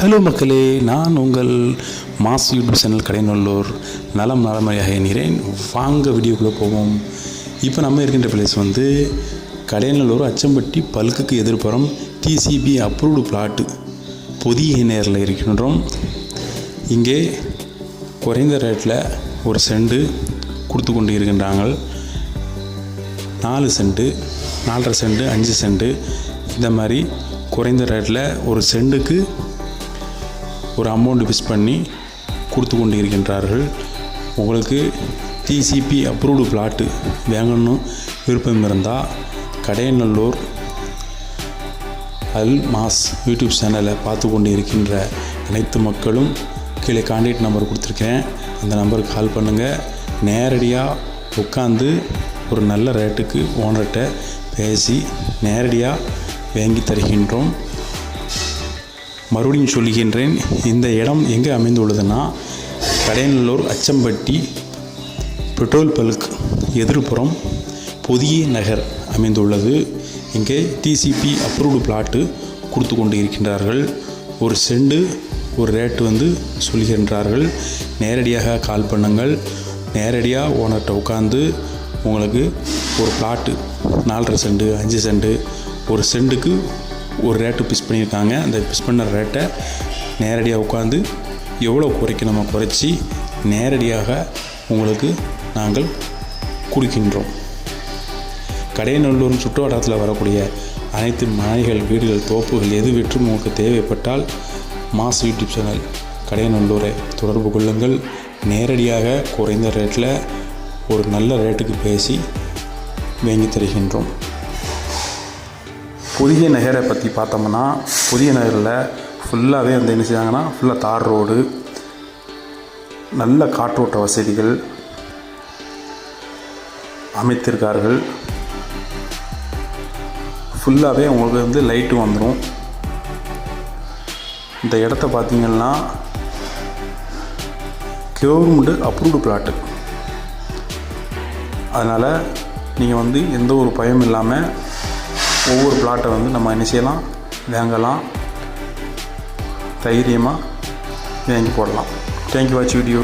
Hello மக்களே, நான் உங்கள் மாஸ் யூடியூப் சேனல் கடைநல்லூர் நலமறையாக எண்கிறேன். வாங்க வீடியோக்குள்ளே போவோம். இப்போ நம்ம இருக்கின்ற பிளேஸ் வந்து கடைநல்லூர் அச்சம்பட்டி பல்குக்கு எதிர்ப்புறம் டிசிபி அப்ரூவ்டு பிளாட்டு புதிய நேரில் இருக்கின்றோம். இங்கே குறைந்த ரேட்டில் ஒரு செண்டு கொடுத்து கொண்டு இருக்கின்றாங்க. 4 செண்டு, 4.5 செண்டு, 5 செண்டு இந்த மாதிரி குறைந்த ரேட்டில் ஒரு செண்டுக்கு ஒரு அமௌண்ட் ஃபிக்ஸ் பண்ணி கொடுத்து கொண்டு இருக்கின்றார்கள். உங்களுக்கு டிசிபி அப்ரூவ்டு பிளாட்டு வாங்கணும் விருப்பம் இருந்தால் கடைநல்லூர் அல் மாஸ் யூடியூப் சேனலை பார்த்து கொண்டு இருக்கின்ற அனைத்து மக்களும் கீழே கான்டாக்ட் நம்பர் கொடுத்துருக்கேன். அந்த நம்பருக்கு கால் பண்ணுங்கள். நேரடியாக உட்காந்து ஒரு நல்ல ரேட்டுக்கு ஓனர்கிட்ட பேசி நேரடியாக வாங்கி தருகின்றோம். மறுபடியும் சொல்லுகின்றேன், இந்த இடம் எங்கே அமைந்துள்ளதுன்னா கடைநல்லூர் அச்சம்பட்டி பெட்ரோல் பல்க் எதிர்ப்புறம் புதிய நகர் அமைந்துள்ளது. இங்கே டிசிபி அப்ரூவ்டு பிளாட்டு கொடுத்து கொண்டு இருக்கின்றார்கள். ஒரு செண்டு ஒரு ரேட்டு வந்து சொல்கின்றார்கள். நேரடியாக கால் பண்ணுங்கள். நேரடியாக ஓனர்கிட்ட உட்காந்து உங்களுக்கு ஒரு பிளாட்டு 4.5 செண்டு, 5 செண்டு, ஒரு செண்டுக்கு ஒரு ரேட்டு ஃபிக்ஸ் பண்ணியிருக்காங்க. அந்த ஃபிக்ஸ் பண்ண ரேட்டை நேரடியாக உட்காந்து எவ்வளோ குறைக்கணுமோ குறைச்சி நேரடியாக உங்களுக்கு நாங்கள் கொடுக்கின்றோம். கடைநல்லூர் சுற்று வட்டாரத்தில் வரக்கூடிய அனைத்து மனைகள், வீடுகள், தோப்புகள் எது விற்றும் உங்களுக்கு தேவைப்பட்டால் மாஸ் யூடியூப் சேனல் கடைநல்லூரை தொடர்பு கொள்ளுங்கள். நேரடியாக குறைந்த ரேட்டில் ஒரு நல்ல ரேட்டுக்கு பேசி வாங்கி தருகின்றோம். புதிய நகரை பற்றி பார்த்தோம்னா புதிய நகரில் ஃபுல்லாகவே வந்து என்ன செய்வாங்கன்னா ஃபுல்லாக தார் ரோடு, நல்ல காற்றோட்ட வசதிகள் அமைத்திருக்கார்கள். ஃபுல்லாகவே உங்களுக்கு வந்து லைட்டு வந்துடும். இந்த இடத்த பார்த்திங்கன்னா கவர்மெண்ட் அப்ரூவ்டு பிளாட்டு. அதனால் நீங்கள் வந்து எந்த ஒரு பயம் இல்லாமல் ஒவ்வொரு பிளாட்டை வந்து நம்ம என்ன செய்யலாம், வாங்கலாம், தைரியமாக வாங்கி போடலாம். Thank you watch video.